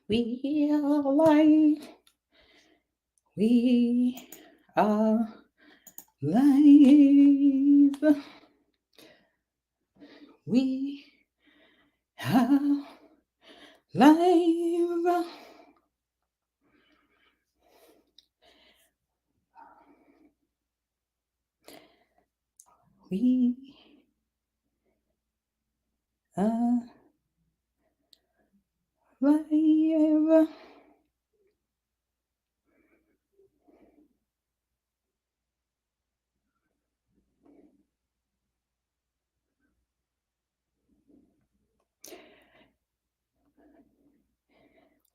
We are live. We are live. We are live. We are live.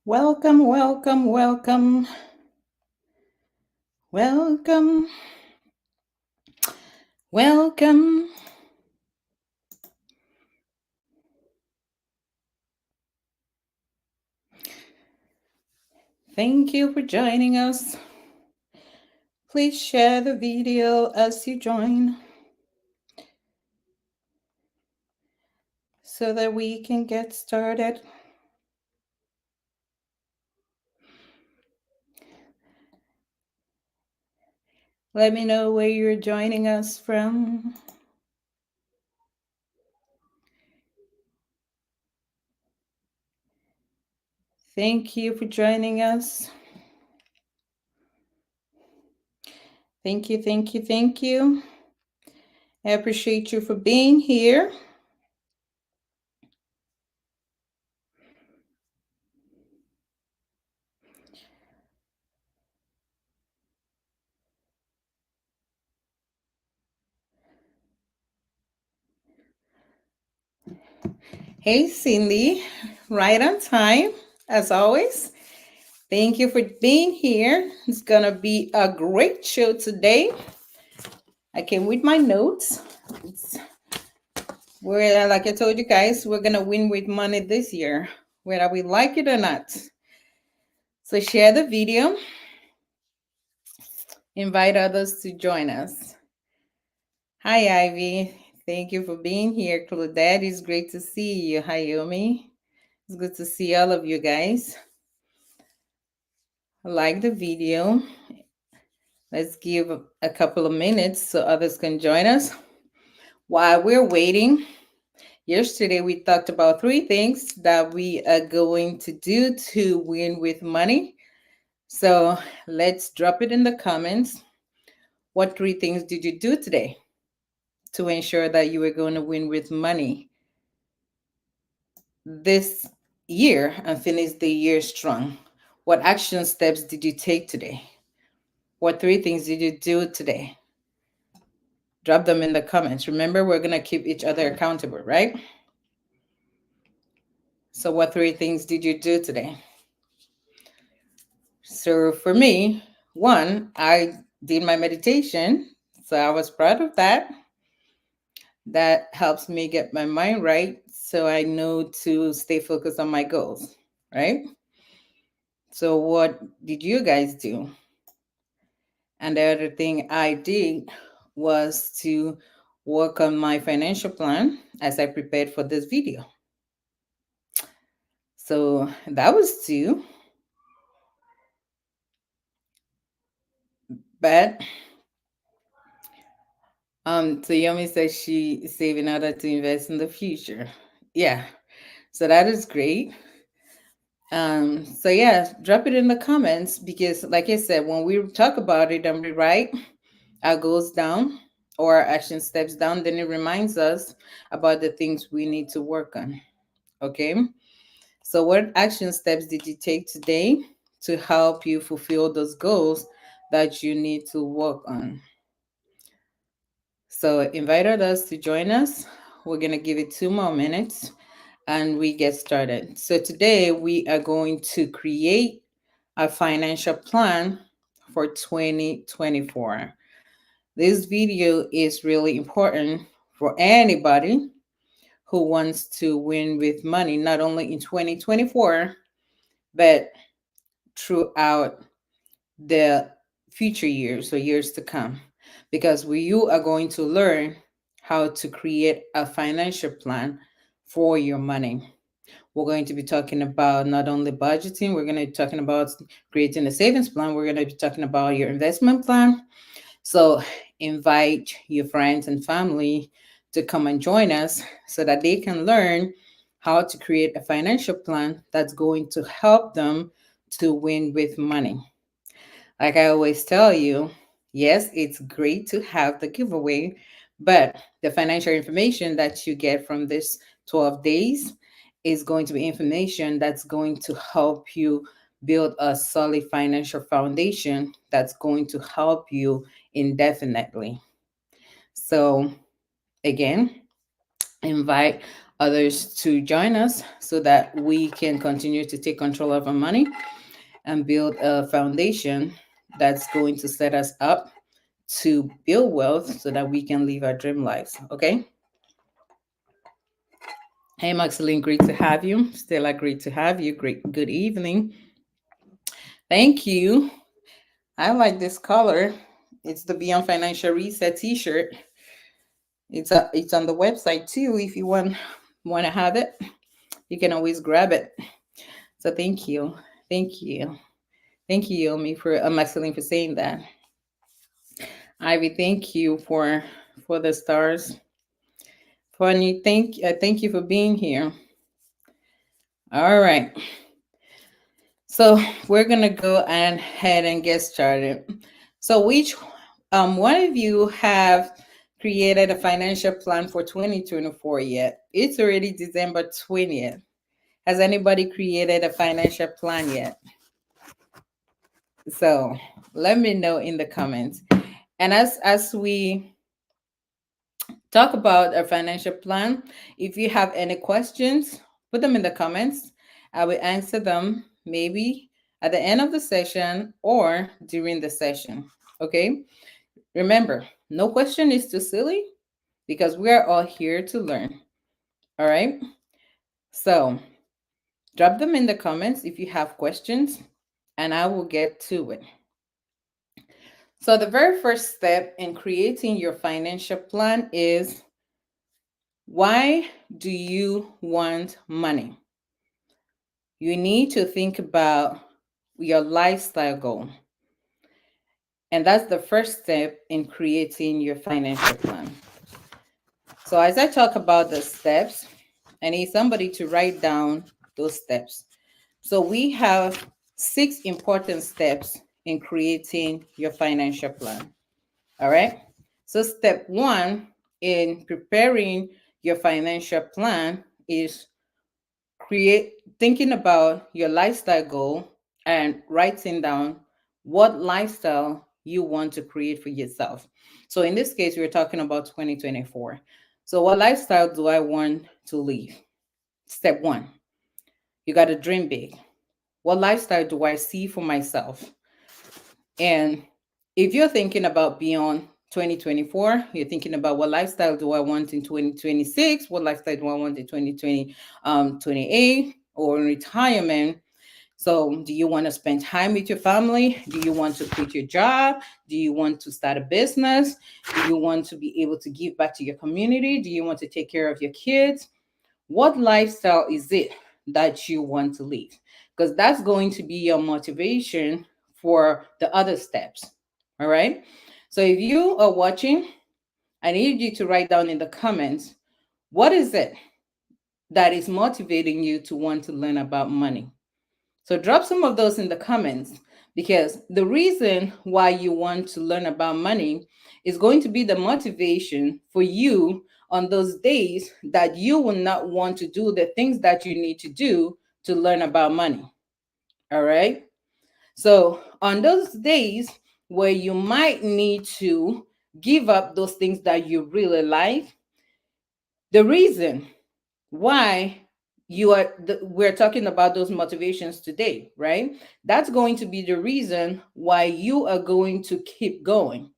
Welcome, welcome, welcome. Welcome. Welcome. Thank you for joining us. Please share the video as you join so that we can get started. Let me know where you're joining us from. Thank you for joining us. Thank you, thank you, thank you. I appreciate you for being here. Hey, Cindy, right on time, as always. Thank you for being here. It's going to be a great show today. I came with my notes. Like I told you guys, we're going to win with money this year, whether we like it or not. So share the video. Invite others to join us. Hi, Ivy. Thank you for being here. Claudette, it's great to see you. Hi, Yomi. It's good to see all of you guys. Like the video. Let's give a couple of minutes so others can join us. While we're waiting, yesterday we talked about 3 things that we are going to do to win with money. So let's drop it in the comments. What 3 things did you do today to ensure that you were going to win with money this year and finish the year strong? What action steps did you take today? What 3 things did you do today? Drop them in the comments. Remember, we're going to keep each other accountable, right? So what 3 things did you do today? So for me, 1, I did my meditation. So I was proud of that. That helps me get my mind right so I know to stay focused on my goals, right? So what did you guys do? And the other thing I did was to work on my financial plan as I prepared for this video. So that was 2. But Yomi says she is saving in order to invest in the future. Yeah. So that is great. So yeah, drop it in the comments because like I said, when we talk about it and we write our goals down or our action steps down, then it reminds us about the things we need to work on. Okay. So what action steps did you take today to help you fulfill those goals that you need to work on? So invite others to join us. We're going to give it 2 more minutes and we get started. So today we are going to create a financial plan for 2024. This video is really important for anybody who wants to win with money, not only in 2024, but throughout the future years or years to come. Because you are going to learn how to create a financial plan for your money. We're going to be talking about not only budgeting, we're going to be talking about creating a savings plan, we're going to be talking about your investment plan. So invite your friends and family to come and join us so that they can learn how to create a financial plan that's going to help them to win with money. Like I always tell you, yes, it's great to have the giveaway, but the financial information that you get from this 12 days is going to be information that's going to help you build a solid financial foundation that's going to help you indefinitely. So, again, invite others to join us so that we can continue to take control of our money and build a foundation that's going to set us up to build wealth so that we can live our dream lives. Okay. Hey, Maxine, great to have you. Stella, great to have you. Great. Good evening. Thank you. I like this color. It's the Beyond Financial Reset T-shirt. It's on the website too. If you want to have it, you can always grab it. So thank you, thank you, thank you, Yomi, for Maxine, for saying that. Ivy, thank you for the stars. Funny, thank you for being here. All right, so we're gonna go ahead and get started. So which one of you have created a financial plan for 2024 yet? It's already December 20th. Has anybody created a financial plan yet? So let me know in the comments. And as we talk about a financial plan, if you have any questions, put them in the comments. I will answer them maybe at the end of the session or during the session. Okay? Remember, no question is too silly because we are all here to learn. All right? So, drop them in the comments if you have questions and I will get to it. So, the very first step in creating your financial plan is, why do you want money? You need to think about your lifestyle goal. And that's the first step in creating your financial plan. So, as I talk about the steps, I need somebody to write down those steps. So, we have 6 important steps in creating your financial plan. All right. So, step 1 in preparing your financial plan is thinking about your lifestyle goal and writing down what lifestyle you want to create for yourself. So in this case, we're talking about 2024. So what lifestyle do I want to live? Step 1, you got to dream big. What lifestyle do I see for myself? And if you're thinking about beyond 2024, you're thinking about what lifestyle do I want in 2026? What lifestyle do I want in 2028 or in retirement? So, do you want to spend time with your family? Do you want to quit your job? Do you want to start a business? Do you want to be able to give back to your community? Do you want to take care of your kids? What lifestyle is it that you want to live? Because that's going to be your motivation for the other steps. All right. So if you are watching, I need you to write down in the comments, what is it that is motivating you to want to learn about money? So drop some of those in the comments, because the reason why you want to learn about money is going to be the motivation for you on those days that you will not want to do the things that you need to do to learn about money. All right. So on those days where you might need to give up those things that you really like, the reason why we're talking about those motivations today, right? That's going to be the reason why you are going to keep going.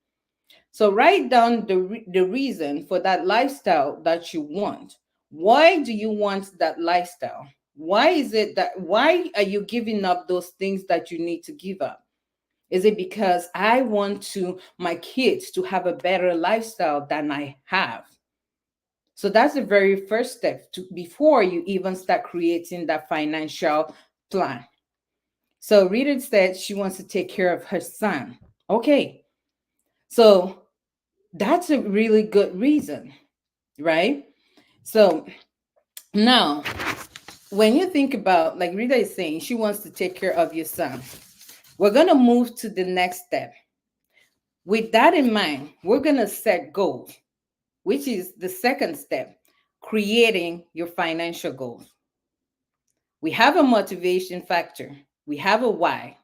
So write down the reason for that lifestyle that you want. Why do you want that lifestyle? Why are you giving up those things that you need to give up? Is it because I want my kids to have a better lifestyle than I have? So that's the very first step before you even start creating that financial plan. So Rita said she wants to take care of her son. Okay. So that's a really good reason, right? So now, when you think about, like Rita is saying, she wants to take care of your son, we're going to move to the next step. With that in mind, we're going to set goals, which is the second step, creating your financial goals. We have a motivation factor, we have a why.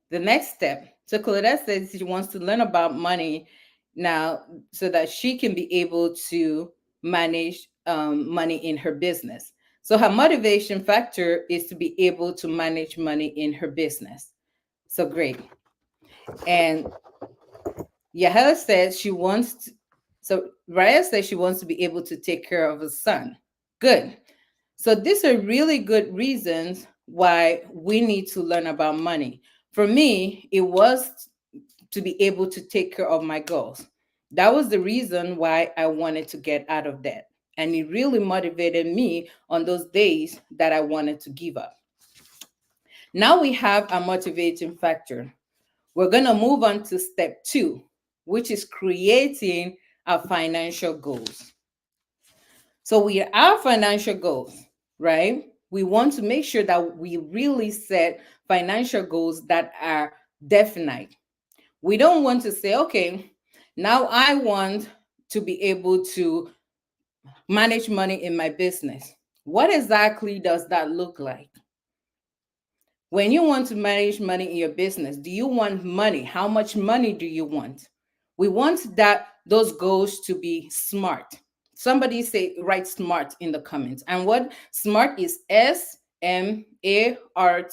The next step, so Claudette says she wants to learn about money now so that she can be able to manage money in her business. So her motivation factor is to be able to manage money in her business. So great. And Yahela says she wants to, so Raya says she wants to be able to take care of her son. Good. So these are really good reasons why we need to learn about money. For me, it was to be able to take care of my goals. That was the reason why I wanted to get out of debt. And it really motivated me on those days that I wanted to give up. Now we have a motivating factor. We're going to move on to step 2, which is creating our financial goals. So we our financial goals, right? We want to make sure that we really set financial goals that are definite. We don't want to say, okay, now I want to be able to manage money in my business. What exactly does that look like? When you want to manage money in your business, do you want money? How much money do you want? We want that those goals to be smart. Somebody say write smart in the comments. And what smart is SMART.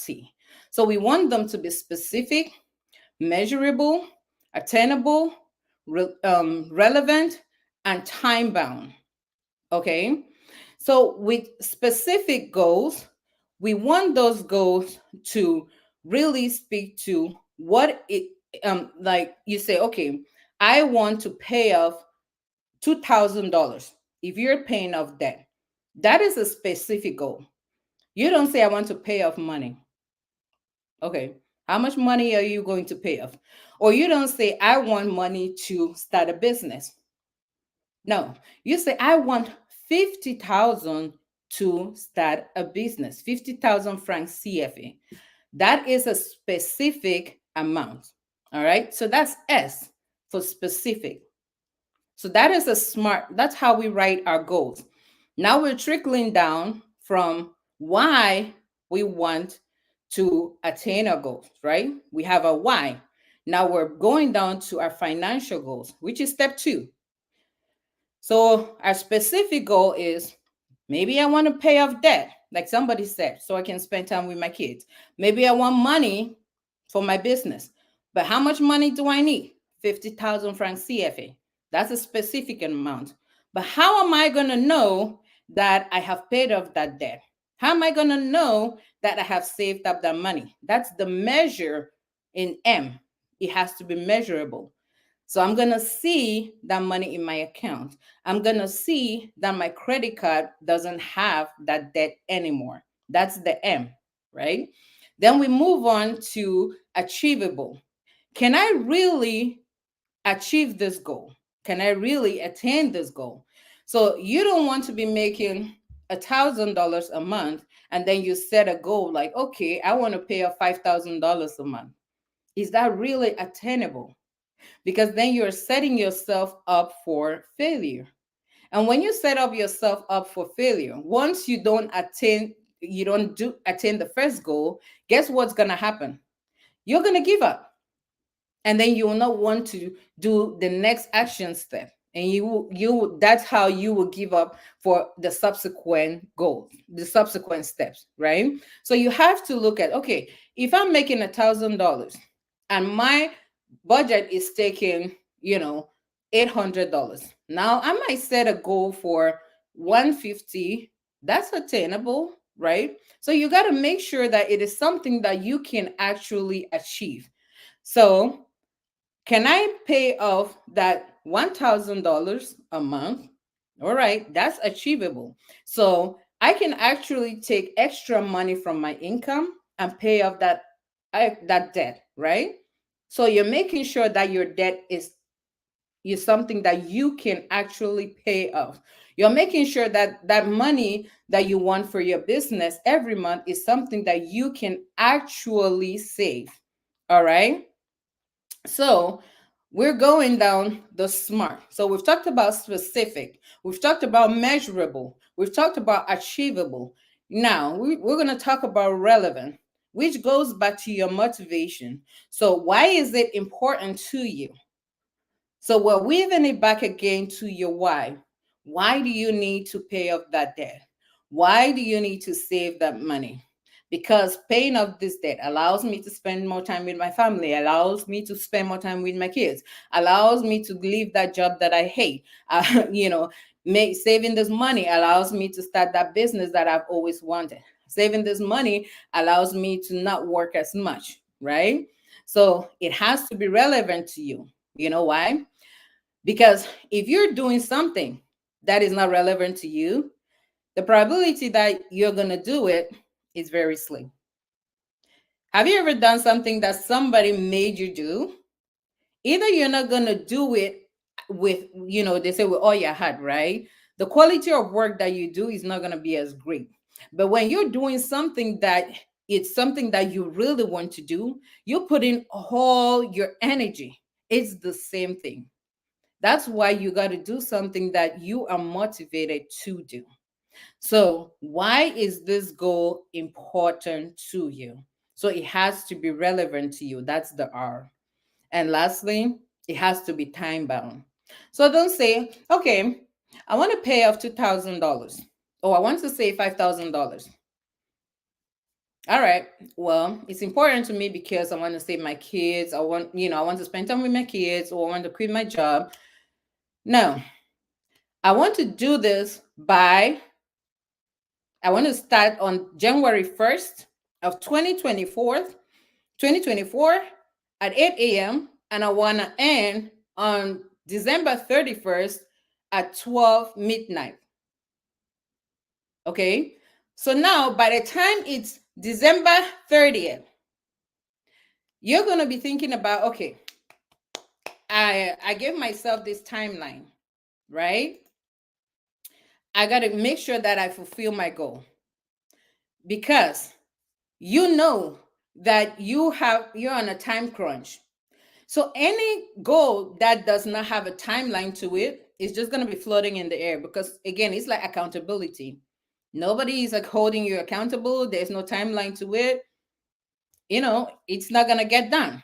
So we want them to be specific, measurable, attainable, relevant, and time bound. Okay. So with specific goals, we want those goals to really speak to what it like you say, okay, I want to pay off $2,000. If you're paying off debt, that is a specific goal. You don't say I want to pay off money. Okay, how much money are you going to pay off? Or you don't say I want money to start a business. No, you say I want 50,000 to start a business, 50,000 francs CFA. That is a specific amount. All right. So that's S for specific. So that is a smart, that's how we write our goals. Now we're trickling down from why we want to attain our goals, right? We have a why. Now we're going down to our financial goals, which is step 2. So our specific goal is maybe I want to pay off debt, like somebody said, so I can spend time with my kids. Maybe I want money for my business. But how much money do I need? 50,000 francs CFA. That's a specific amount. But how am I going to know that I have paid off that debt? How am I going to know that I have saved up that money? That's the measure in M. It has to be measurable. So I'm going to see that money in my account. I'm going to see that my credit card doesn't have that debt anymore. That's the M, right? Then we move on to achievable. Can I really achieve this goal? Can I really attain this goal? So you don't want to be making $1,000 a month and then you set a goal like, okay, I want to pay off $5,000 a month. Is that really attainable? Because then you're setting yourself up for failure. And when you set up yourself up for failure, once you don't do attain the first goal, guess what's going to happen? You're going to give up. And then you will not want to do the next action step. And that's how you will give up for the subsequent goals, the subsequent steps, right? So you have to look at, okay, if I'm making $1,000 and my budget is taking, $800. Now I might set a goal for 150. That's attainable, right? So you got to make sure that it is something that you can actually achieve. So can I pay off that $1,000 a month? All right, that's achievable. So I can actually take extra money from my income and pay off that debt, right? So you're making sure that your debt is something that you can actually pay off. You're making sure that that money that you want for your business every month is something that you can actually save. All right? So we're going down the smart. So we've talked about specific, we've talked about measurable, we've talked about achievable. Now we're going to talk about relevant, which goes back to your motivation. So, why is it important to you? So we're weaving it back again to your why. Why do you need to pay off that debt? Why do you need to save that money? Because paying off this debt allows me to spend more time with my family, allows me to spend more time with my kids, allows me to leave that job that I hate. You know, saving this money allows me to start that business that I've always wanted. Saving this money allows me to not work as much, right? So it has to be relevant to you. You know why? Because if you're doing something that is not relevant to you, the probability that you're going to do it is very slim. Have you ever done something that somebody made you do? Either you're not going to do it with, they say with all your heart, right? The quality of work that you do is not going to be as great. But when you're doing something that it's something that you really want to do, you put in all your energy. It's the same thing. That's why you got to do something that you are motivated to do. So, why is this goal important to you? So, it has to be relevant to you. That's the R. And lastly, it has to be time bound. So, don't say, okay, I want to pay off $2,000 or I want to save $5,000. All right. Well, it's important to me because I want to save my kids. I want to spend time with my kids or I want to quit my job. No, I want to do this I want to start on January 1st of 2024 at 8 a.m. and I want to end on December 31st at 12 midnight. Okay. So now by the time it's December 30th, you're going to be thinking about, okay, I gave myself this timeline, right? I got to make sure that I fulfill my goal because you know that you're on a time crunch. So any goal that does not have a timeline to it is just going to be floating in the air because again, it's like accountability. Nobody is like holding you accountable. There's no timeline to it. It's not going to get done.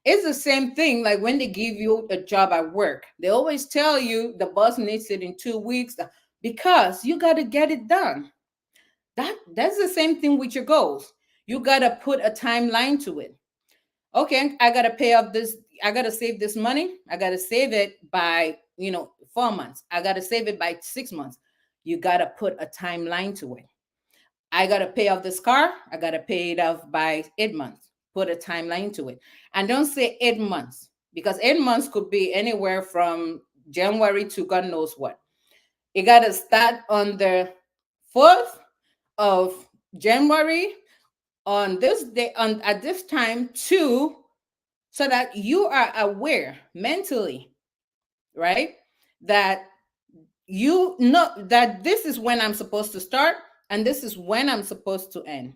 It's the same thing like when they give you a job at work. They always tell you the boss needs it in 2 weeks because you got to get it done. That's the same thing with your goals. You got to put a timeline to it. Okay, I got to pay off this. I got to save this money. I got to save it by, 4 months. I got to save it by 6 months. You got to put a timeline to it. I got to pay off this car. I got to pay it off by 8 months. Put a timeline to it. And don't say 8 months because 8 months could be anywhere from January to God knows what. You got to start on the 4th of January on this day on at this time too, so that you are aware mentally, right? That you know that this is when I'm supposed to start and this is when I'm supposed to end.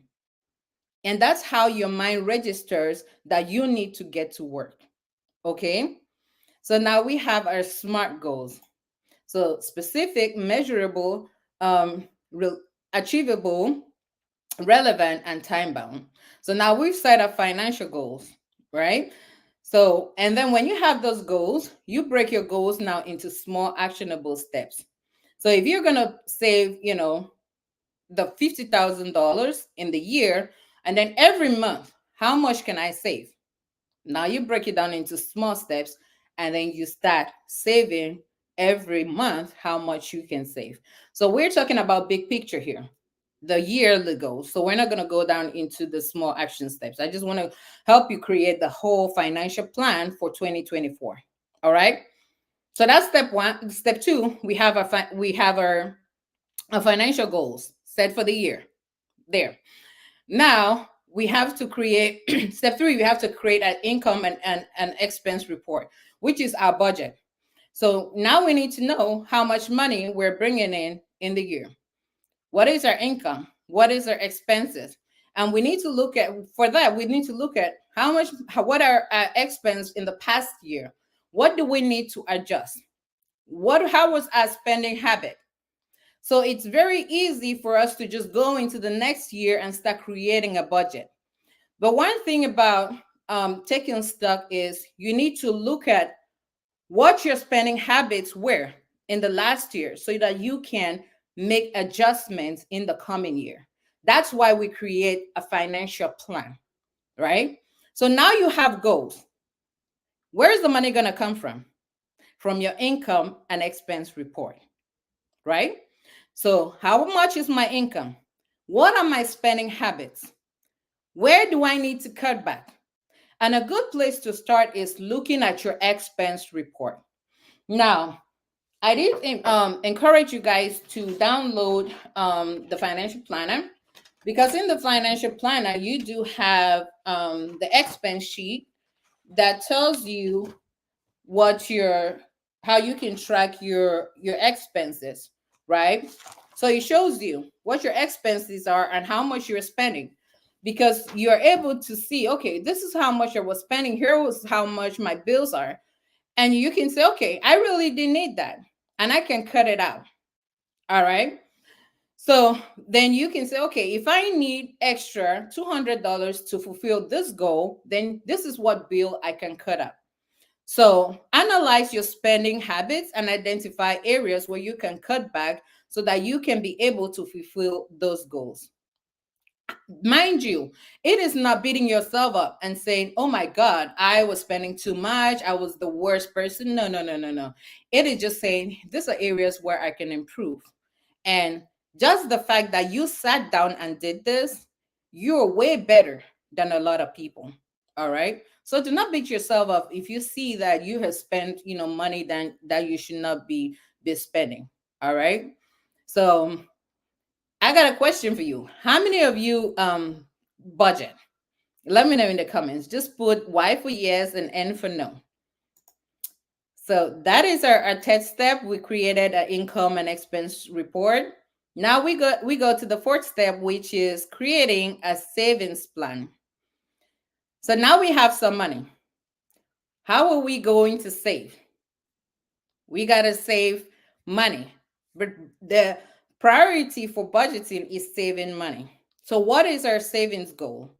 And that's how your mind registers that you need to get to work. Okay? So now we have our SMART goals. So specific, measurable, achievable, relevant, and time bound. So now we've set up financial goals, right? So, and then when you have those goals, you break your goals now into small actionable steps. So if you're going to save, the $50,000 in the year, and then every month, how much can I save? Now you break it down into small steps, and then you start saving every month how much you can save. So we're talking about big picture here, the yearly goals. So we're not going to go down into the small action steps. I just want to help you create the whole financial plan for 2024. All right. So that's step one. Step two, we have our financial goals set for the year. There. Now we have to create step three, we have to create an income and expense report, which is our budget. So now we need to know how much money we're bringing in the year. What is our income? What is our expenses? And we need to look at, for that, we need to look at what are our expense in the past year? What do we need to adjust? How was our spending habit? So it's very easy for us to just go into the next year and start creating a budget. But one thing about taking stock is you need to look at what your spending habits were in the last year so that you can make adjustments in the coming year. That's why we create a financial plan, right? So now you have goals. Where is the money going to come from? From your income and expense report, right? So, how much is my income? What are my spending habits? Where do I need to cut back? And a good place to start is looking at your expense report. Now, I did encourage you guys to download the financial planner, because in the financial planner, you do have the expense sheet that tells you what your how you can track your expenses, right? So it shows you what your expenses are and how much you're spending, because you're able to see, okay, this is how much I was spending, here was how much my bills are, and you can say, okay, I really didn't need that, and I can cut it out. All right. So then you can say, okay, if I need extra $200 to fulfill this goal, then this is what bill I can cut out. So analyze your spending habits and identify areas where you can cut back so that you can be able to fulfill those goals. Mind you, it is not beating yourself up and saying, oh my God, I was spending too much, I was the worst person. No, no, no, no, no. It is just saying, these are areas where I can improve. And just the fact that you sat down and did this, you're way better than a lot of people. All right. So do not beat yourself up if you see that you have spent, money that you should not be spending. All right. So I got a question for you. How many of you budget? Let me know in the comments. Just put Y for yes and N for no. So that is our third step. We created an income and expense report. Now we go to the fourth step, which is creating a savings plan. So now we have some money. How are we going to save? We got to save money. But the priority for budgeting is saving money. So what is our savings goal?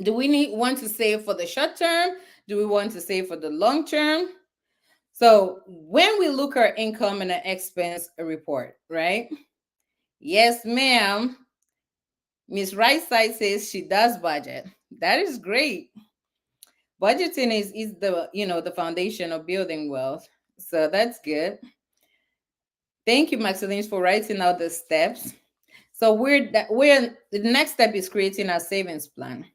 Do we want to save for the short term? Do we want to save for the long term? So when we look at our income and our expense report, right? Yes, ma'am. Miss Right Side says she does budget. That is great. Budgeting is the foundation of building wealth. So that's good. Thank you, Maxine, for writing out the steps. So the next step is creating a savings plan.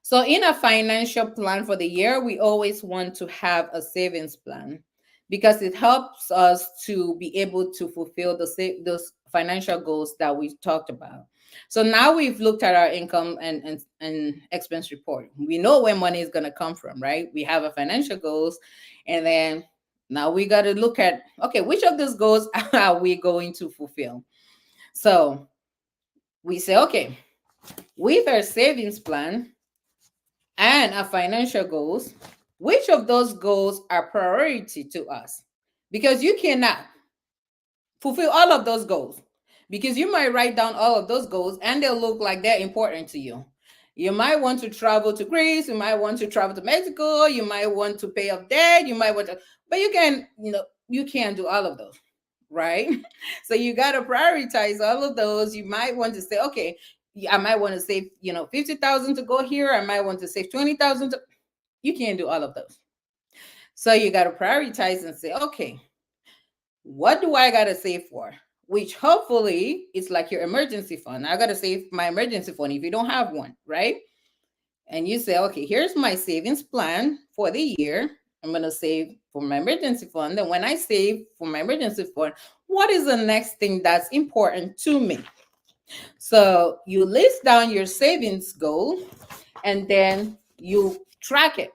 So in a financial plan for the year, we always want to have a savings plan because it helps us to be able to fulfill those financial goals that we talked about. So now we've looked at our income and expense report. We know where money is going to come from, right? We have our financial goals, and then now we got to look at, okay, which of those goals are we going to fulfill? So we say, okay, with our savings plan and our financial goals, which of those goals are priority to us? Because you cannot fulfill all of those goals, because you might write down all of those goals and they'll look like they're important to you. You might want to travel to Greece, you might want to travel to Mexico, you might want to pay off debt, but you can't do all of those, right? So you got to prioritize all of those. You might want to say, okay, I might want to save, 50,000 to go here. I might want to save 20,000. You can't do all of those. So you got to prioritize and say, okay, what do I got to save for? Which hopefully is like your emergency fund. I got to save my emergency fund if you don't have one, right? And you say, okay, here's my savings plan for the year. I'm going to save for my emergency fund. Then when I save for my emergency fund, what is the next thing that's important to me? So you list down your savings goal and then you track it.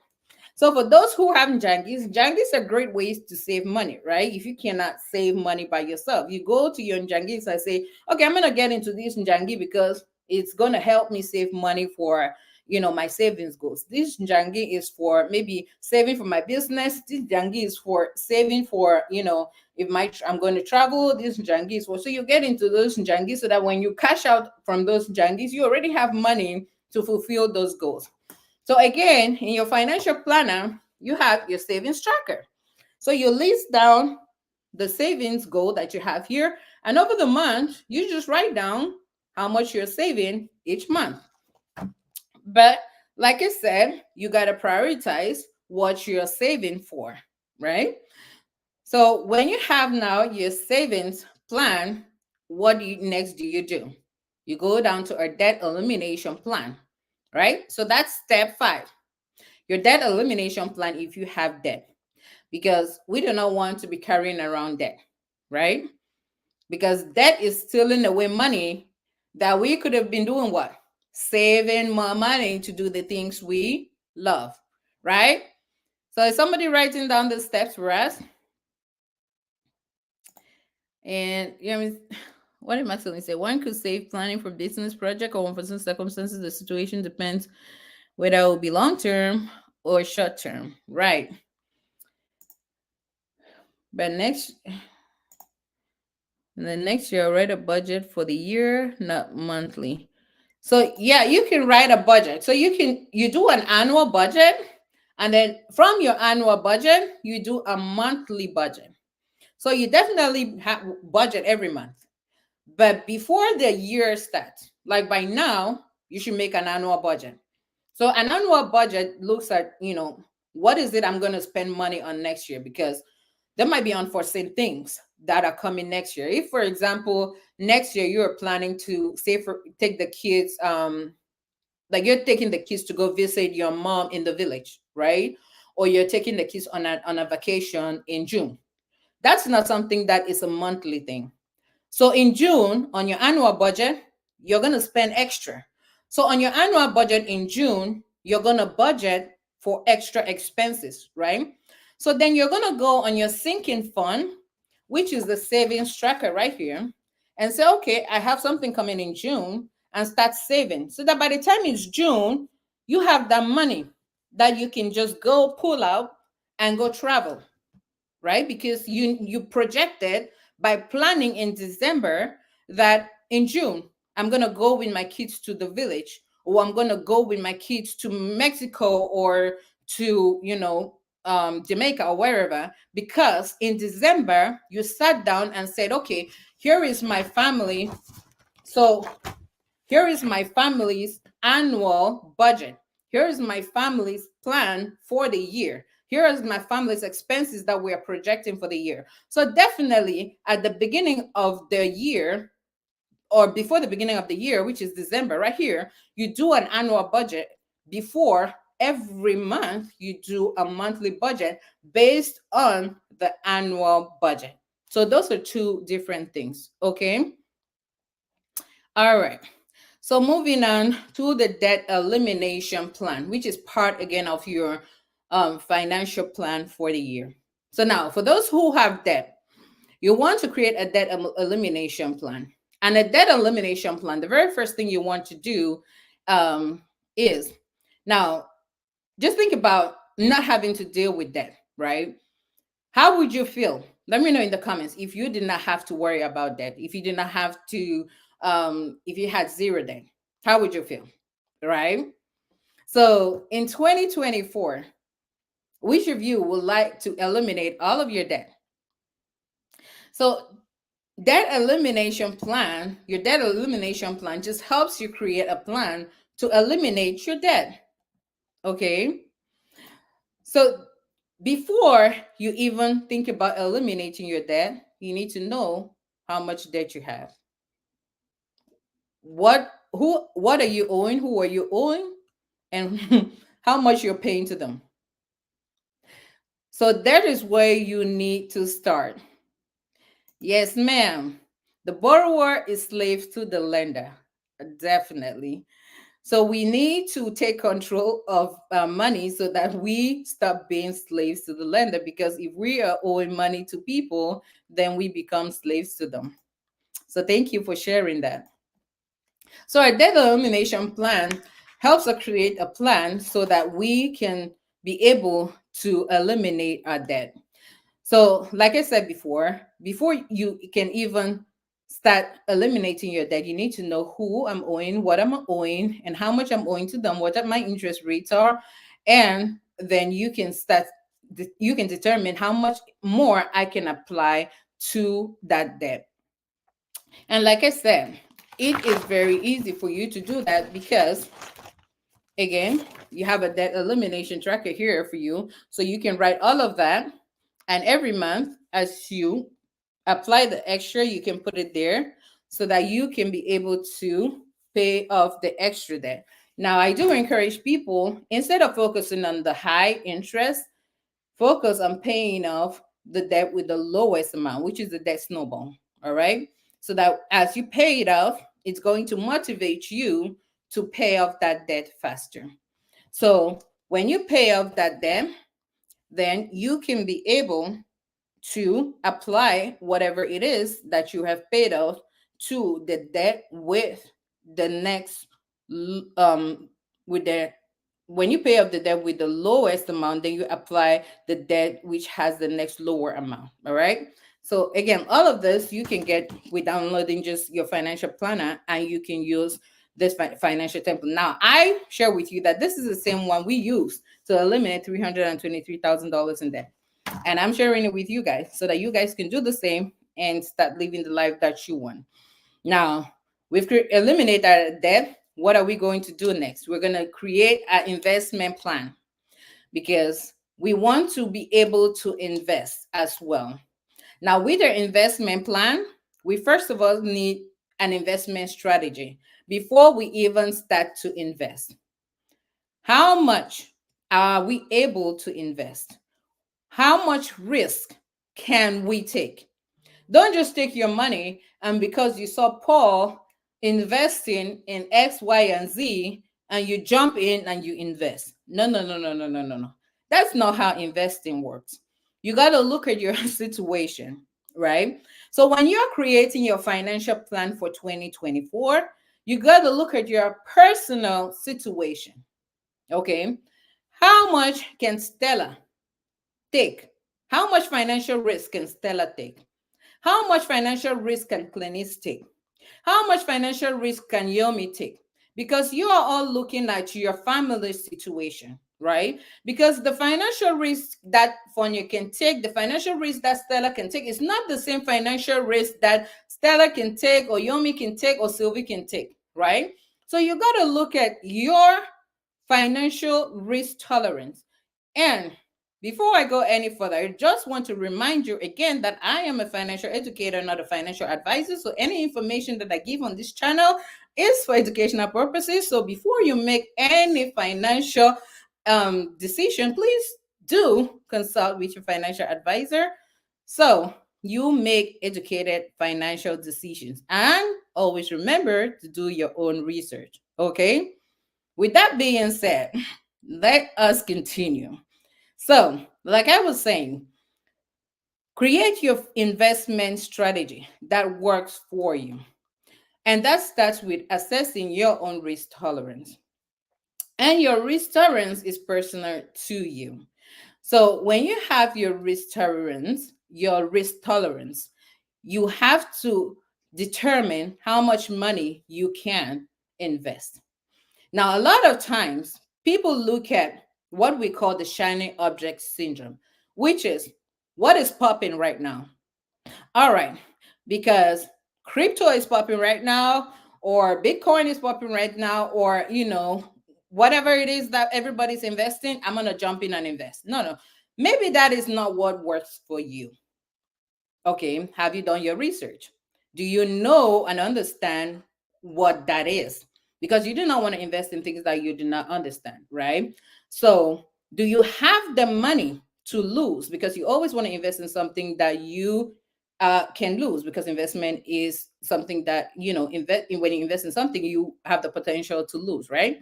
So for those who have Njangis are great ways to save money, right? If you cannot save money by yourself, you go to your Njangis and say, okay, I'm gonna get into this Njangi because it's gonna help me save money for my savings goals. This Njangi is for maybe saving for my business. This Njangi is for saving for if I'm going to travel. This Njangi is for, so you get into those Njangis so that when you cash out from those Njangis, you already have money to fulfill those goals. So again, in your financial planner, you have your savings tracker. So you list down the savings goal that you have here, and over the month, you just write down how much you're saving each month. But like I said, you got to prioritize what you're saving for, right? So when you have now your savings plan, what next do you do? You go down to our debt elimination plan, right? So that's step 5. Your debt elimination plan if you have debt, because we do not want to be carrying around debt, right? Because debt is stealing away money that we could have been doing what? Saving more money to do the things we love, right? So is somebody writing down the steps for us? And what am I saying? Say one could save planning for business project or for some circumstances. The situation depends whether it will be long term or short term, right? But next year, write a budget for the year, not monthly. So yeah, you can write a budget. So you do an annual budget, and then from your annual budget, you do a monthly budget. So you definitely have budget every month. But before the year starts, like by now, you should make an annual budget. So an annual budget looks at, what is it I'm going to spend money on next year? Because there might be unforeseen things that are coming next year. If, for example, next year you're planning to take the kids, like you're taking the kids to go visit your mom in the village, right? Or you're taking the kids on a vacation in June. That's not something that is a monthly thing. So in June, on your annual budget, you're going to spend extra. So on your annual budget in June, you're going to budget for extra expenses, right? So then you're going to go on your sinking fund, which is the savings tracker right here, and say, okay, I have something coming in June, and start saving. So that by the time it's June, you have that money that you can just go pull out and go travel, right? Because you projected by planning in December that in June I'm going to go with my kids to the village, or I'm going to go with my kids to Mexico or to Jamaica or wherever, because in December you sat down and said, okay, here is my family. So here is my family's annual budget. Here is my family's plan for the year. Here is my family's expenses that we are projecting for the year. So definitely at the beginning of the year, or before the beginning of the year, which is December, right here, you do an annual budget. Before every month, you do a monthly budget based on the annual budget. So those are two different things. Okay. All right. So moving on to the debt elimination plan, which is part again of your financial plan for the year. So now, for those who have debt, you want to create a debt elimination plan. And a debt elimination plan, the very first thing you want to do is now just think about not having to deal with debt, right? How would you feel? Let me know in the comments if you did not have to worry about that. If you did not have to, if you had zero debt, how would you feel? Right? So in 2024, which of you would like to eliminate all of your debt? So debt elimination plan, your debt elimination plan just helps you create a plan to eliminate your debt. Okay. So before you even think about eliminating your debt, you need to know how much debt you have. What are you owing? Who are you owing? And how much you're paying to them. So that is where you need to start. Yes, ma'am. The borrower is slave to the lender. Definitely. So we need to take control of money so that we stop being slaves to the lender. Because if we are owing money to people, then we become slaves to them. So thank you for sharing that. So our debt elimination plan helps us create a plan so that we can be able to eliminate our debt. So, like I said before you can even start eliminating your debt, you need to know who I'm owing, what I'm owing, and how much I'm owing to them, what my interest rates are, and then you can determine how much more I can apply to that debt. And like I said, it is very easy for you to do that because, again, you have a debt elimination tracker here for you. So you can write all of that. And every month, as you apply the extra, you can put it there so that you can be able to pay off the extra debt. Now, I do encourage people, instead of focusing on the high interest, focus on paying off the debt with the lowest amount, which is the debt snowball. All right. So that as you pay it off, it's going to motivate you to pay off that debt faster. So when you pay off that debt, then you can be able to apply whatever it is that you have paid off to the debt with the next um with the when you pay off the debt with the lowest amount, then you apply the debt which has the next lower amount. All right. So again, all of this you can get with downloading just your financial planner, and you can use this financial template. Now, I share with you that this is the same one we use to eliminate $323,000 in debt. And I'm sharing it with you guys so that you guys can do the same and start living the life that you want. Now, we've eliminated our debt. What are we going to do next? We're going to create an investment plan because we want to be able to invest as well. Now, with our investment plan, we first of all need an investment strategy before we even start to invest. How much are we able to invest? How much risk can we take? Don't just take your money and because you saw Paul investing in X, Y, and Z, and you jump in and you invest. No, no, no, no, no, no, no, no. That's not how investing works. You got to look at your situation, right? So when you're creating your financial plan for 2024, you got to look at your personal situation. Okay. How much can Stella take? How much financial risk can Stella take? How much financial risk can Clenis take? How much financial risk can Yomi take? Because you are all looking at your family situation, right? Because the financial risk that Fonya can take, the financial risk that Stella can take, is not the same financial risk that Stella can take, or Yomi can take, or Sylvie can take, right? So you got to look at your financial risk tolerance. And before I go any further, I just want to remind you again that I am a financial educator, not a financial advisor. So any information that I give on this channel is for educational purposes. So before you make any financial decision, please do consult with your financial advisor so you make educated financial decisions. And always remember to do your own research. Okay? With that being said, let us continue. So, like I was saying, create your investment strategy that works for you. And that starts with assessing your own risk tolerance. And your risk tolerance is personal to you. So, when you have your risk tolerance, you have to determine how much money you can invest. Now, a lot of times people look at what we call the shiny object syndrome, which is what is popping right now. All right, because crypto is popping right now, or Bitcoin is popping right now, or whatever it is that everybody's investing, I'm gonna jump in and invest. No, no, maybe that is not what works for you. Okay, have you done your research? Do you know and understand what that is? Because you do not want to invest in things that you do not understand, right? So, do you have the money to lose, because you always want to invest in something that you can lose, because investment is something that, when you invest in something, you have the potential to lose, right?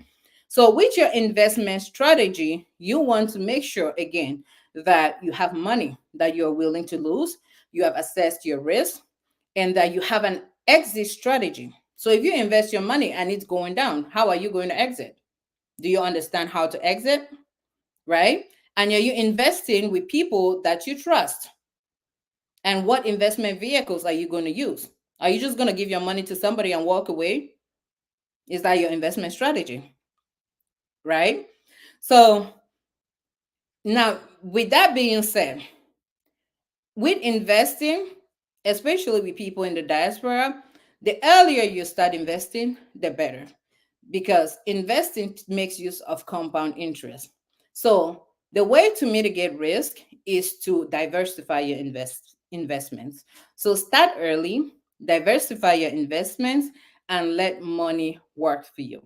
So with your investment strategy, you want to make sure, again, that you have money that you're willing to lose, you have assessed your risk, and that you have an exit strategy. So if you invest your money and it's going down, how are you going to exit? Do you understand how to exit? Right? And are you investing with people that you trust? And what investment vehicles are you going to use? Are you just going to give your money to somebody and walk away? Is that your investment strategy? Right? So now, with that being said, with investing, especially with people in the diaspora, the earlier you start investing, the better, because investing makes use of compound interest. So the way to mitigate risk is to diversify your investments. So start early, diversify your investments, and let money work for you.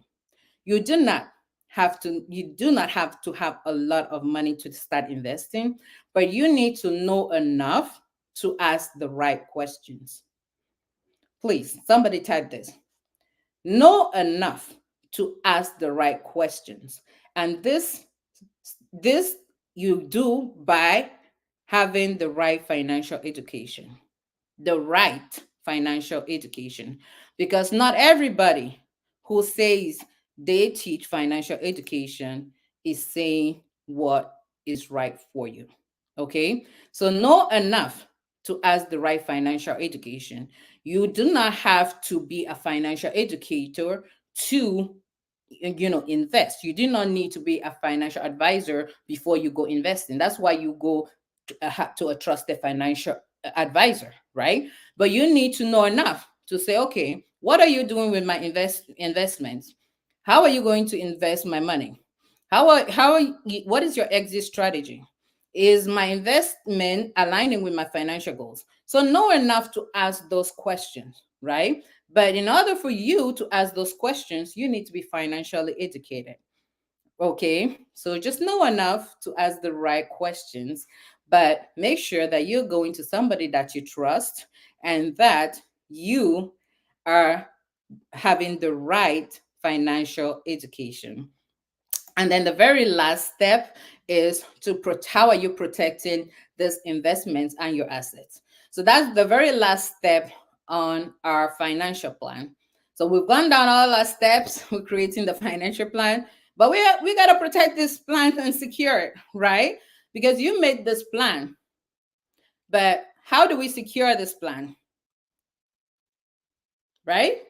You do not have to have a lot of money to start investing, but you need to know enough to ask the right questions. Please, somebody type this. Know enough to ask the right questions. And this you do by having the right financial education. The right financial education. Because not everybody who says they teach financial education is saying what is right for you. Okay? So know enough to ask the right financial education. You do not have to be a financial educator to invest. You do not need to be a financial advisor before you go investing. That's why you go to a trusted financial advisor, right? But you need to know enough to say, okay, what are you doing with my investments? How are you going to invest my money? What is your exit strategy? Is my investment aligning with my financial goals? So know enough to ask those questions, right? But in order for you to ask those questions, you need to be financially educated. Okay, so just know enough to ask the right questions, but make sure that you're going to somebody that you trust and that you are having the right financial education. And then the very last step is how are you protecting this investments and your assets? So that's the very last step on our financial plan. So we've gone down all our steps. We're creating the financial plan, but we got to protect this plan and secure it, right? Because you made this plan, but how do we secure this plan, right?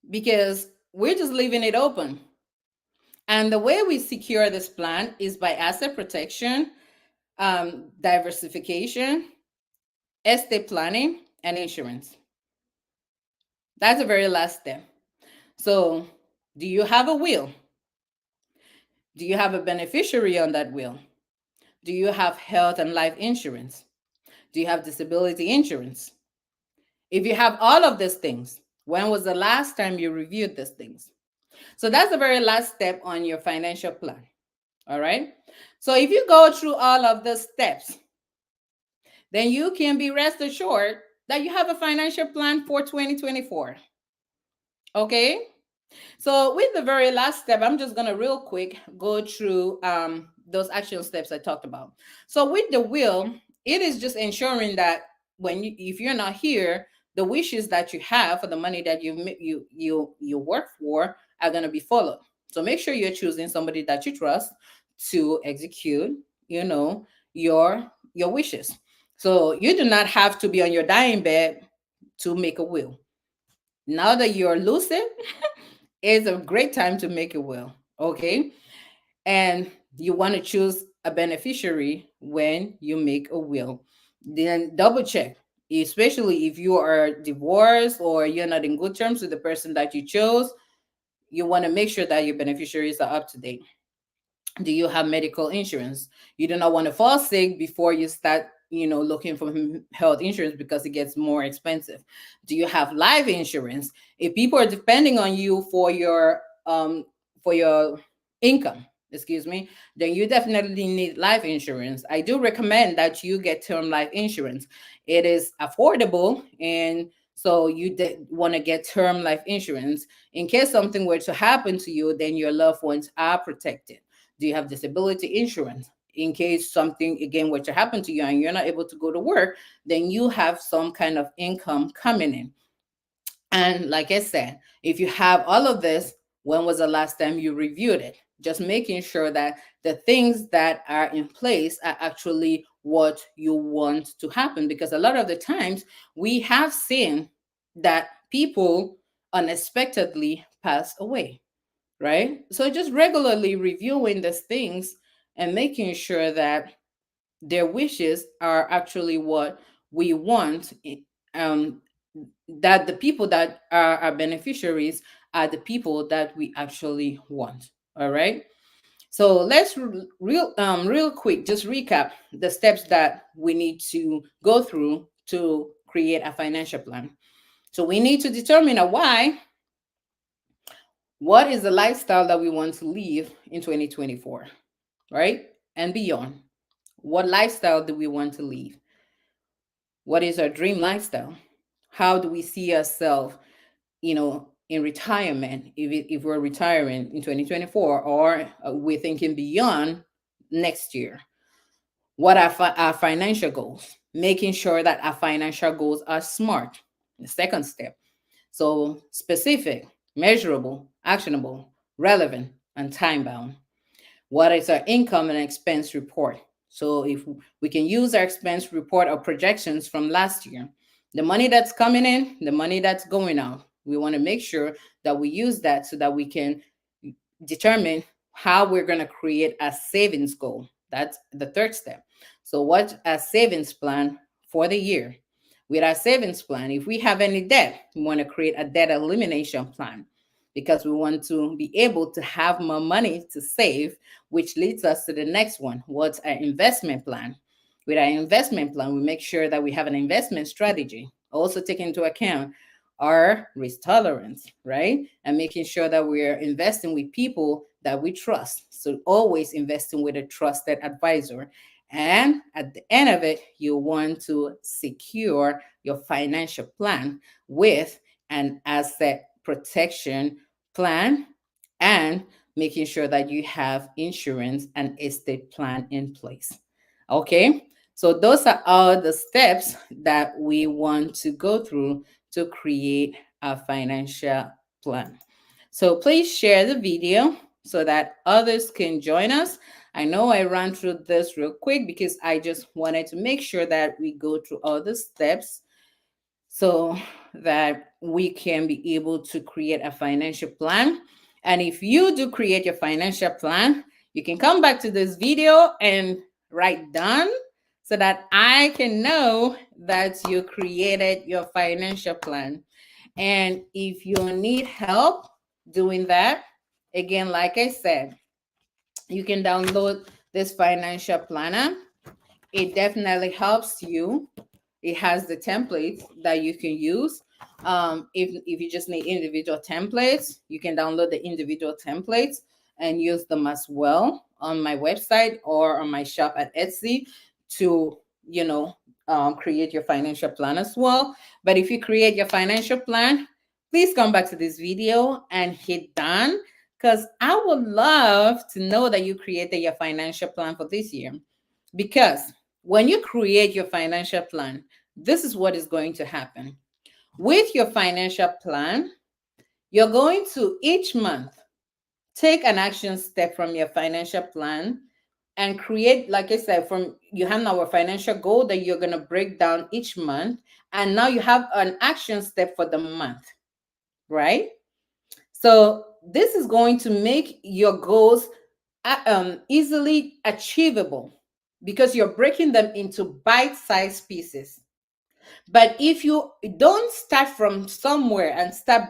Because we're just leaving it open. And the way we secure this plan is by asset protection, diversification, estate planning, and insurance. That's the very last step. So, do you have a will? Do you have a beneficiary on that will? Do you have health and life insurance? Do you have disability insurance? If you have all of these things, when was the last time you reviewed these things? So, that's the very last step on your financial plan. All right. So, if you go through all of the steps, then you can be rest assured that you have a financial plan for 2024. Okay. So with the very last step, I'm just going to real quick go through those action steps I talked about. So with the will, it is just ensuring that if you're not here, the wishes that you have for the money that you work for are going to be followed. So make sure you're choosing somebody that you trust to execute, your wishes. So you do not have to be on your dying bed to make a will. Now that you're lucid, it's a great time to make a will. Okay. And you want to choose a beneficiary when you make a will. Then double check, especially if you are divorced or you're not in good terms with the person that you chose. You want to make sure that your beneficiaries are up to date. Do you have medical insurance? You do not want to fall sick before you start looking for health insurance, because it gets more expensive. Do you have life insurance? If people are depending on you for your income, excuse me, then you definitely need life insurance. I do recommend that you get term life insurance. It is affordable, and so you want to get term life insurance in case something were to happen to you, then your loved ones are protected. Do you have disability insurance? In case something again were to happen to you and you're not able to go to work, then you have some kind of income coming in. And like I said, if you have all of this, when was the last time you reviewed it? Just making sure that the things that are in place are actually what you want to happen. Because a lot of the times we have seen that people unexpectedly pass away, right? So just regularly reviewing these things and making sure that their wishes are actually what we want, um, that the people that are our beneficiaries are the people that we actually want. All right. So let's real quick just recap the steps that we need to go through to create a financial plan. So we need to determine a why. What is the lifestyle that we want to live in 2024, right? And beyond. What lifestyle do we want to live? What is our dream lifestyle? How do we see ourselves, in retirement, if we're retiring in 2024, or we're thinking beyond next year? What are our financial goals? Making sure that our financial goals are smart. The second step. So specific, measurable, actionable, relevant, and time bound. What is our income and expense report? So if we can use our expense report or projections from last year, the money that's coming in, the money that's going out, we want to make sure that we use that so that we can determine how we're going to create a savings goal. That's the third step. So what's a savings plan for the year? With our savings plan, if we have any debt, we want to create a debt elimination plan, because we want to be able to have more money to save, which leads us to the next one. What's our investment plan? With our investment plan, we make sure that we have an investment strategy, also taking into account our risk tolerance, right? And making sure that we're investing with people that we trust. So always investing with a trusted advisor. And at the end of it, you want to secure your financial plan with an asset protection plan, and making sure that you have insurance and estate plan in place. Okay, so those are all the steps that we want to go through to create a financial plan. So please share the video so that others can join us. I know I ran through this real quick because I just wanted to make sure that we go through all the steps so that we can be able to create a financial plan. And if you do create your financial plan, you can come back to this video and write done so that I can know that you created your financial plan. And if you need help doing that, again, like I said, you can download this financial planner. It definitely helps you. It has the templates that you can use. If you just need individual templates, you can download the individual templates and use them as well on my website or on my shop at Etsy to, create your financial plan as well. But if you create your financial plan, please come back to this video and hit done, because I would love to know that you created your financial plan for this year. Because when you create your financial plan, this is what is going to happen. With your financial plan, you're going to each month take an action step from your financial plan and create, like I said, from you have now a financial goal that you're going to break down each month. And now you have an action step for the month, right? So this is going to make your goals easily achievable because you're breaking them into bite-sized pieces. But if you don't start from somewhere and start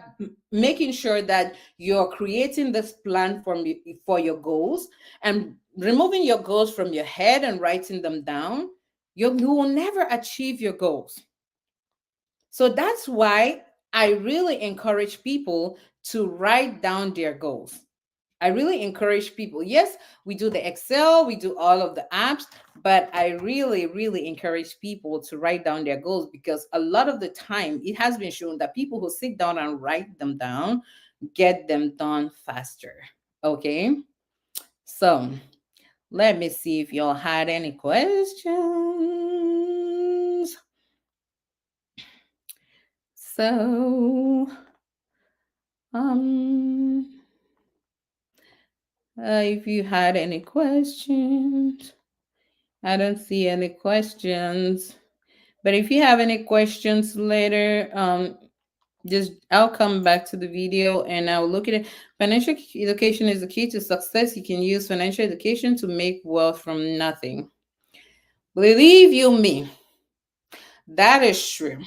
making sure that you're creating this plan for your goals and removing your goals from your head and writing them down, you will never achieve your goals. So that's why I really encourage people to write down their goals. I really encourage people. Yes, we do the Excel, we do all of the apps, but I really, really encourage people to write down their goals, because a lot of the time it has been shown that people who sit down and write them down get them done faster. Okay. So let me see if y'all had any questions. So, um, if you had any questions, I don't see any questions. But if you have any questions later, just I'll come back to the video and I'll look at it. Financial education is the key to success. You can use financial education to make wealth from nothing. Believe you me, that is true.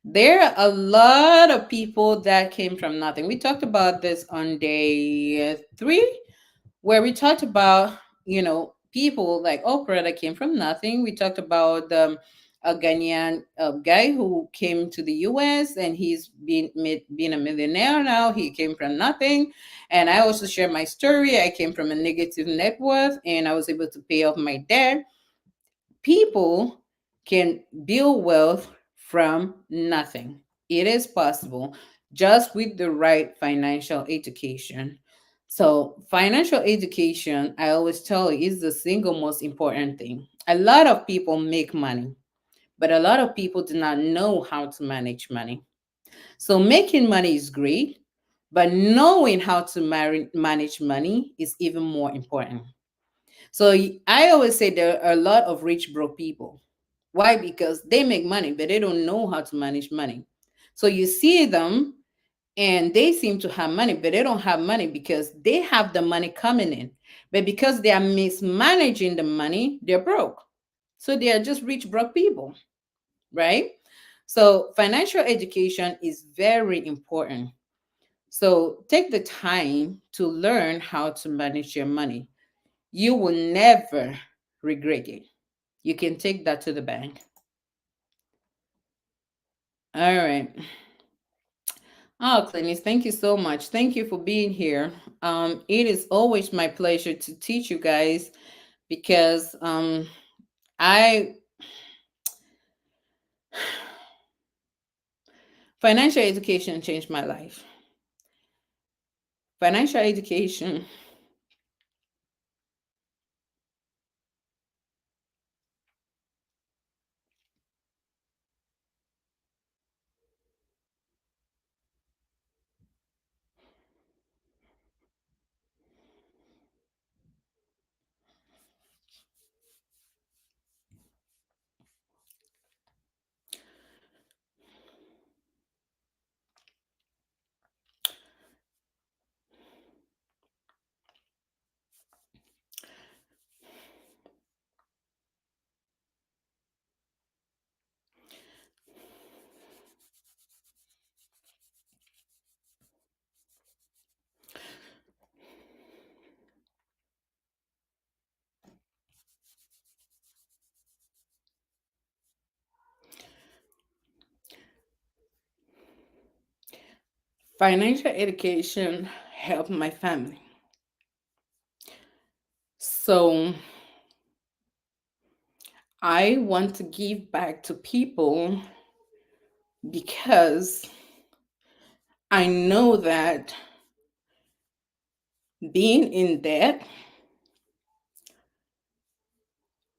There are a lot of people that came from nothing. We talked about this on day 3, where we talked about, people like Oprah that came from nothing. We talked about a Ghanaian guy who came to the US and he's been a millionaire now. He came from nothing. And I also share my story. I came from a negative net worth and I was able to pay off my debt. People can build wealth from nothing. It is possible, just with the right financial education. So, financial education, I always tell you, is the single most important thing. A lot of people make money, but a lot of people do not know how to manage money. So, making money is great, but knowing how to manage money is even more important. So, I always say there are a lot of rich broke people. Why? Because they make money, but they don't know how to manage money. So you see them and they seem to have money, but they don't have money because they have the money coming in. But because they are mismanaging the money, they're broke. So they are just rich, broke people, right? So financial education is very important. So take the time to learn how to manage your money. You will never regret it. You can take that to the bank. All right. Oh, Clenis, thank you so much. Thank you for being here. It is always my pleasure to teach you guys because I financial education changed my life. Financial education, financial education helped my family. So I want to give back to people because I know that being in debt,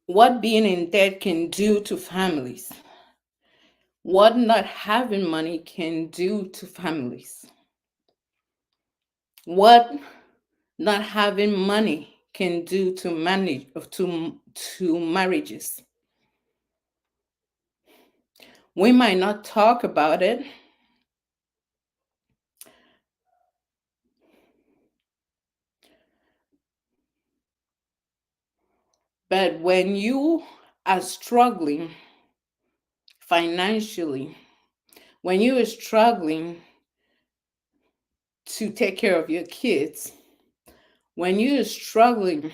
what being in debt can do to families, what not having money can do to families, what not having money can do to manage to marriages. We might not talk about it, but when you are struggling financially, when you are struggling to take care of your kids, when you are struggling,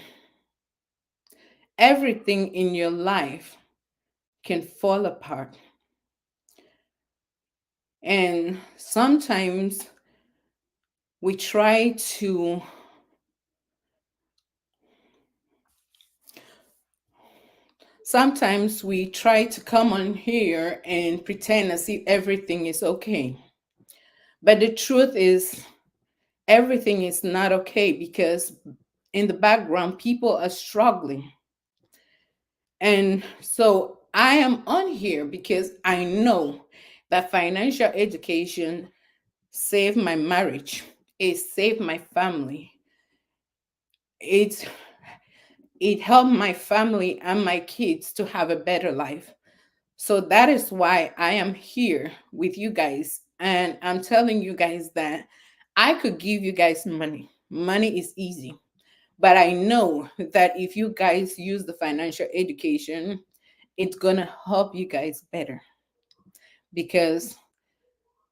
everything in your life can fall apart. And sometimes we try to Sometimes we try to come on here and pretend as if everything is okay. But the truth is, everything is not okay because in the background, people are struggling. And so I am on here because I know that financial education saved my marriage, it saved my family, it it helped my family and my kids to have a better life. So that is why I am here with you guys. And I'm telling you guys that I could give you guys money. Money is easy. But I know that if you guys use the financial education, it's going to help you guys better because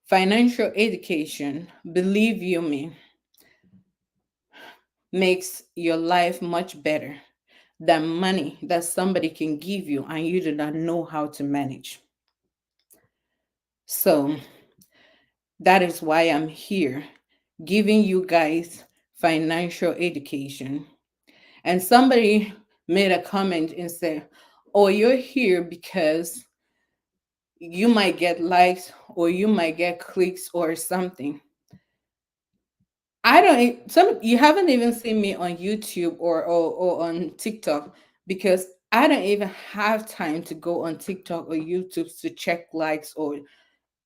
financial education, believe you me, makes your life much better than money that somebody can give you and you do not know how to manage. So that is why I'm here giving you guys financial education. And somebody made a comment and said, "Oh, you're here because you might get likes or you might get clicks or something." I don't some you haven't even seen me on YouTube or on TikTok because I don't even have time to go on TikTok or YouTube to check likes or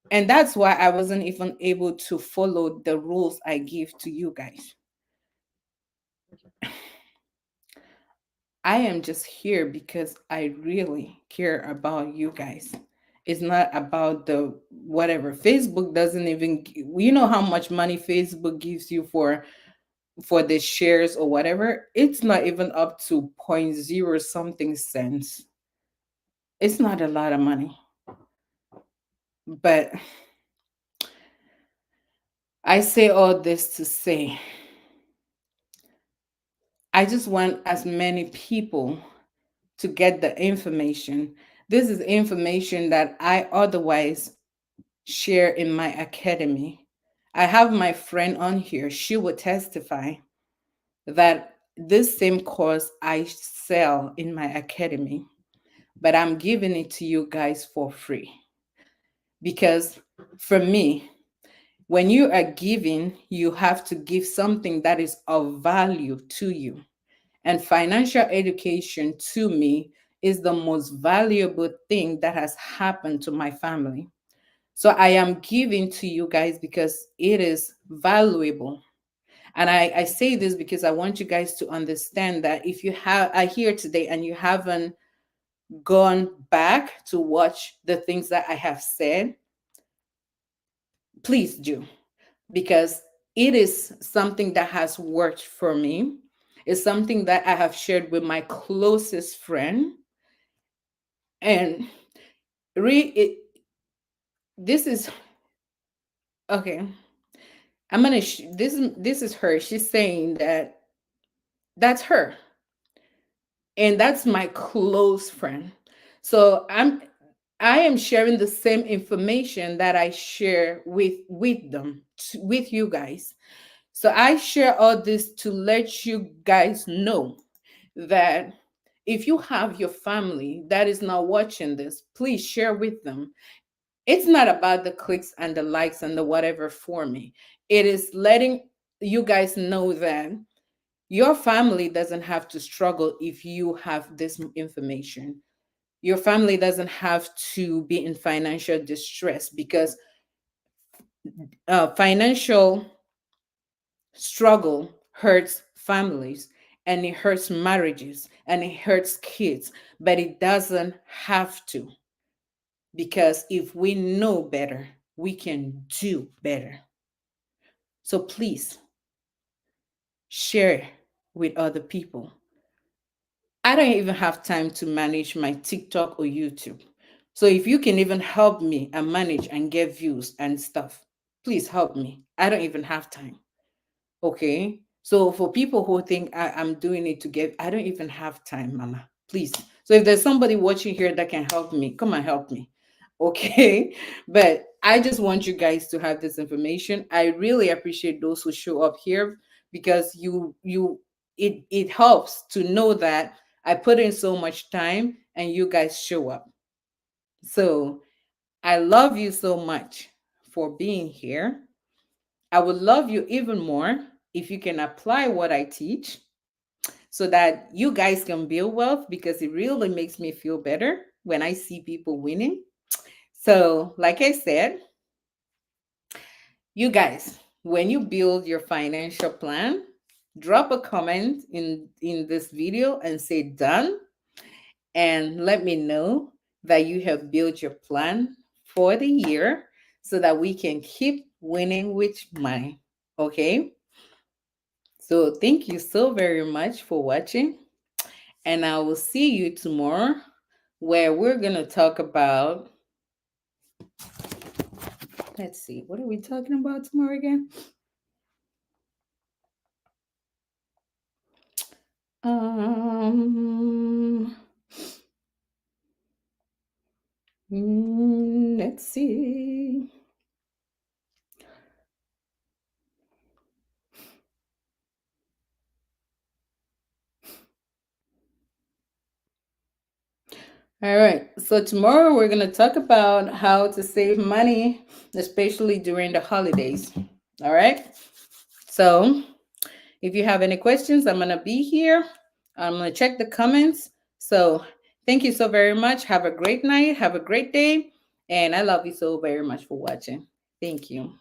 and that's why I wasn't even able to follow the rules I give to you guys. I am just here because I really care about you guys. It's not about the whatever. Facebook doesn't even you know how much money Facebook gives you for the shares or whatever. It's not even up to point zero something cents. It's not a lot of money. But I say all this to say I just want as many people to get the information. This is information that I otherwise share in my academy. I have my friend on here. She would testify that this same course I sell in my academy, but I'm giving it to you guys for free. Because for me, when you are giving, you have to give something that is of value to you. And financial education to me is the most valuable thing that has happened to my family. So I am giving to you guys because it is valuable. And I say this because I want you guys to understand that if you are here today and you haven't gone back to watch the things that I have said, please do because it is something that has worked for me. It's something that I have shared with my closest friend. And this is okay. This is her. She's saying that that's her, and that's my close friend. So I am sharing the same information that I share with them with you guys. So I share all this to let you guys know that if you have your family that is not watching this, please share with them. It's not about the clicks and the likes and the whatever for me. It is letting you guys know that your family doesn't have to struggle if you have this information. Your family doesn't have to be in financial distress because financial struggle hurts families and it hurts marriages and it hurts kids, but it doesn't have to because if we know better, we can do better. So please share with other people. I don't even have time to manage my TikTok or YouTube. So if you can even help me and manage and get views and stuff, please help me. I don't even have time. Okay. So for people who think I'm doing it to get, I don't even have time, Mama. Please. So if there's somebody watching here that can help me, come and help me. Okay. But I just want you guys to have this information. I really appreciate those who show up here because it helps to know that I put in so much time and you guys show up. So I love you so much for being here. I would love you even more if you can apply what I teach so that you guys can build wealth, because it really makes me feel better when I see people winning. So, like I said, you guys, when you build your financial plan, drop a comment in this video and say done, and let me know that you have built your plan for the year so that we can keep winning with money. Okay? So, thank you so very much for watching, and I will see you tomorrow where we're going to talk about, let's see, what are we talking about tomorrow again? Um, let's see. All right. So tomorrow we're going to talk about how to save money, especially during the holidays. All right. So if you have any questions, I'm going to be here. I'm going to check the comments. So thank you so very much. Have a great night. Have a great day. And I love you so very much for watching. Thank you.